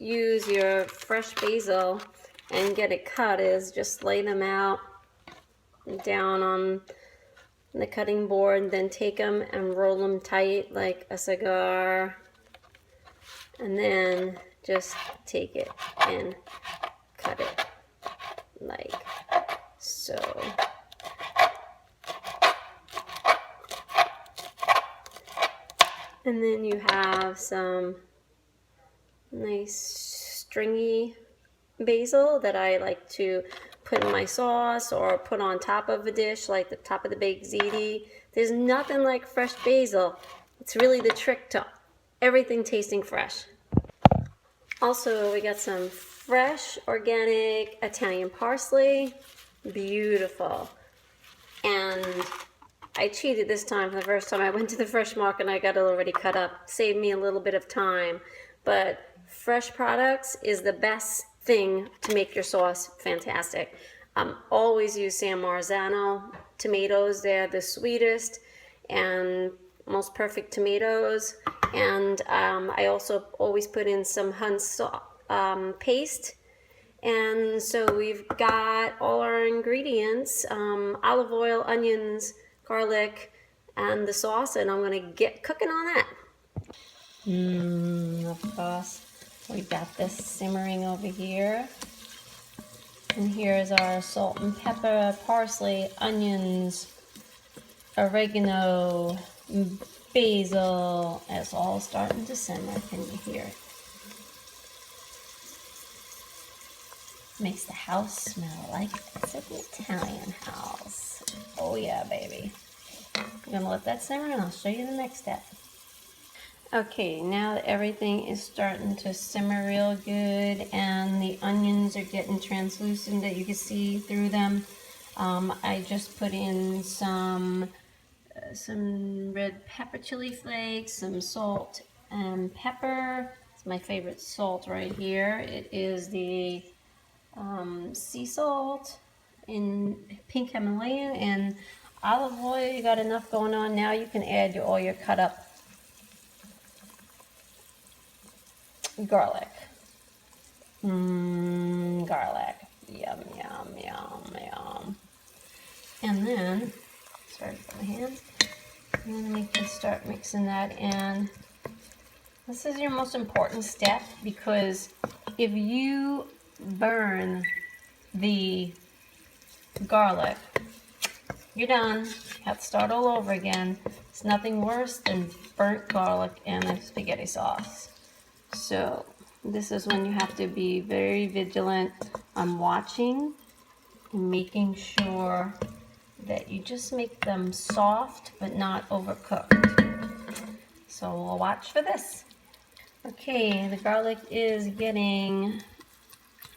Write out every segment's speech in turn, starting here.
use your fresh basil and get it cut is just lay them out down on the cutting board, then take them and roll them tight like a cigar, and then just take it and cut it like so. And then you have some nice stringy basil that I like to put in my sauce or put on top of a dish, like the top of the baked ziti. There's nothing like fresh basil. It's really the trick to everything tasting fresh. Also, we got some fresh, organic Italian parsley. Beautiful. And I cheated this time. For the first time I went to the fresh market and I got it already cut up. Saved me a little bit of time. But fresh products is the best thing to make your sauce fantastic. Always use San Marzano tomatoes. They're the sweetest and most perfect tomatoes. And I also always put in some Hunt's paste. And so we've got all our ingredients, olive oil, onions, garlic, and the sauce, and I'm gonna get cooking on that. Of course, we got this simmering over here. And here's our salt and pepper, parsley, onions, oregano, basil. It's all starting to simmer. Can you hear it? Makes the house smell like it's an Italian house. Oh yeah, baby. I'm gonna let that simmer and I'll show you the next step. Okay, now that everything is starting to simmer real good and the onions are getting translucent that you can see through them, I just put in some red pepper chili flakes, some salt and pepper. It's my favorite salt right here. It is the sea salt in pink Himalayan, and olive oil. You got enough going on. Now you can add all your cut up garlic. Garlic. Yum, yum, yum, yum. And then, sorry for my hand. And then we can start mixing that in. This is your most important step, because if you burn the garlic, you're done. You have to start all over again. It's nothing worse than burnt garlic in a spaghetti sauce. So this is when you have to be very vigilant on watching and making sure that you just make them soft but not overcooked. So we'll watch for this. Okay, the garlic is getting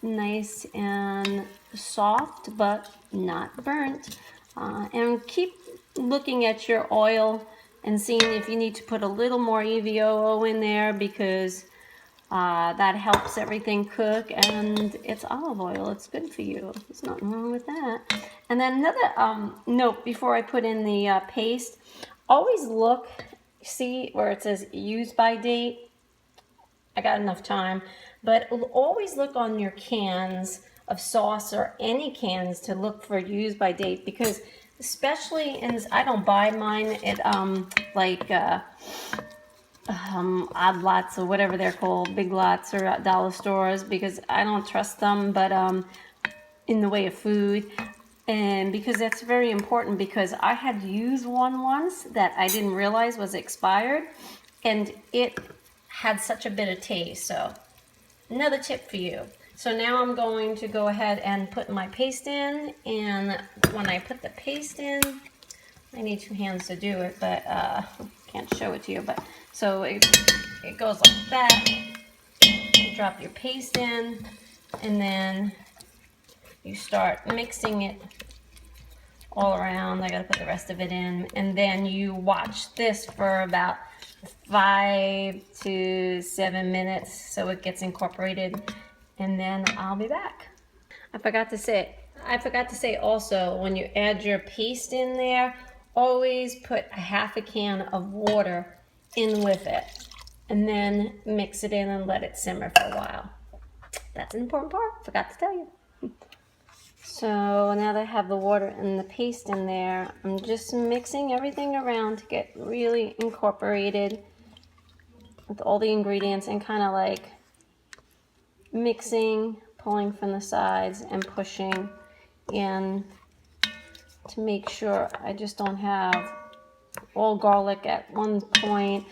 nice and soft but not burnt. And keep looking at your oil and seeing if you need to put a little more EVOO in there, because that helps everything cook, and it's olive oil. It's good for you. There's nothing wrong with that. And then another note before I put in the paste, always look, see where it says use by date. I got enough time, but always look on your cans of sauce or any cans to look for use by date, because especially in this, I don't buy mine at odd lots or whatever they're called, big lots or dollar stores, because I don't trust them, but in the way of food. And because that's very important, because I had used one once that I didn't realize was expired, and it had such a bitter taste. So another tip for you. So now I'm going to go ahead and put my paste in, and when I put the paste in, I need two hands to do it, but can't show it to you. But so it goes like that. You drop your paste in, and then you start mixing it all around. I gotta put the rest of it in, and then you watch this for about 5 to 7 minutes so it gets incorporated, and then I'll be back. I forgot to say also, when you add your paste in there, always put a half a can of water in with it, and then mix it in and let it simmer for a while. That's an important part, forgot to tell you. So now that I have the water and the paste in there, I'm just mixing everything around to get really incorporated with all the ingredients and kind of like mixing, pulling from the sides and pushing in to make sure I just don't have all garlic at one point,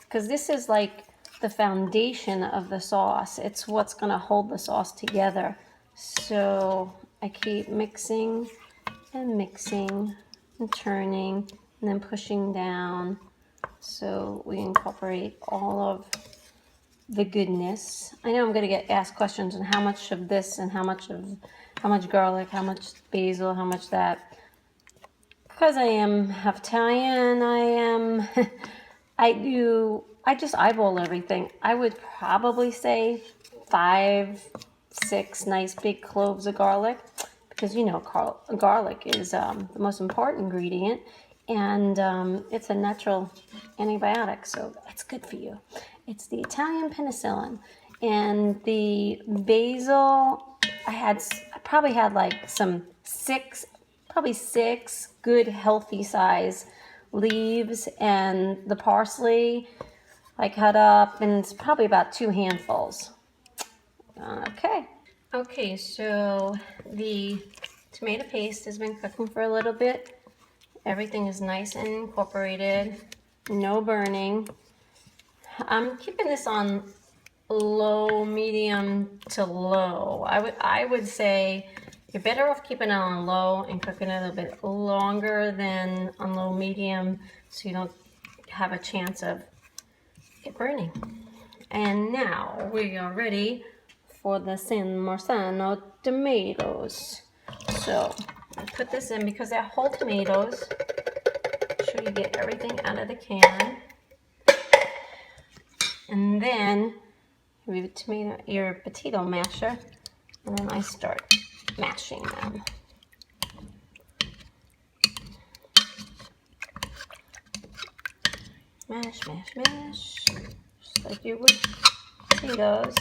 because this is like the foundation of the sauce. It's what's going to hold the sauce together. So I keep mixing and turning and then pushing down so we incorporate all of the goodness. I know I'm going to get asked questions on how much of this and how much garlic, how much basil, how much that. Because I am half Italian, I just eyeball everything. I would probably say 5, 6 nice big cloves of garlic, because you know garlic is the most important ingredient, and it's a natural antibiotic, so it's good for you. It's the Italian penicillin. And the basil, I probably had like probably 6 good healthy size leaves, and the parsley I cut up, and it's probably about 2 handfuls. Okay, so the tomato paste has been cooking for a little bit. Everything is nice and incorporated, no burning. I'm keeping this on low, medium to low. I would say you're better off keeping it on low and cooking it a little bit longer than on low, medium, so you don't have a chance of it burning. And now we are ready for the San Marzano tomatoes. So I put this in because they're whole tomatoes. Make sure you get everything out of the can. And then your potato masher, and then I start mashing them. Mash, mash, mash, just like you would potatoes.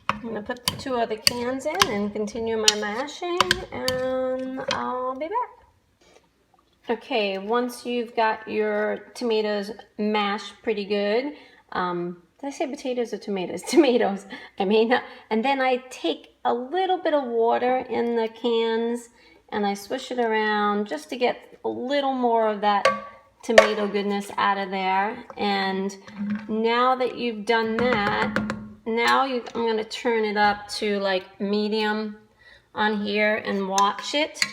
I'm going to put the 2 other cans in and continue my mashing, and I'll be back. Okay, once you've got your tomatoes mashed pretty good, did I say potatoes or tomatoes? Tomatoes, I mean, and then I take a little bit of water in the cans and I swish it around just to get a little more of that tomato goodness out of there. And now that you've done that, I'm going to turn it up to like medium on here and watch it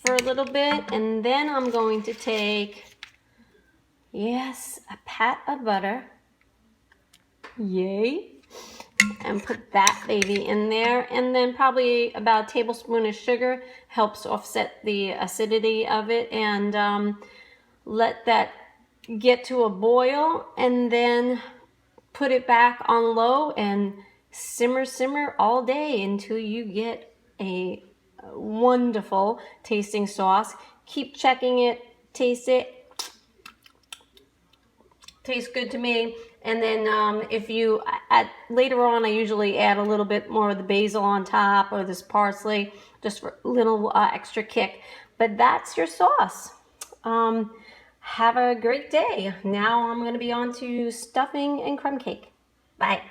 for a little bit, and then I'm going to take, yes, a pat of butter, yay, and put that baby in there, and then probably about a tablespoon of sugar, helps offset the acidity of it, and let that get to a boil, and then put it back on low and simmer all day until you get a wonderful tasting sauce. Keep checking it, taste it. Tastes good to me. And then if you later on, I usually add a little bit more of the basil on top or this parsley, just for a little extra kick. But that's your sauce. Have a great day. Now I'm going to be on to stuffing and crumb cake. Bye.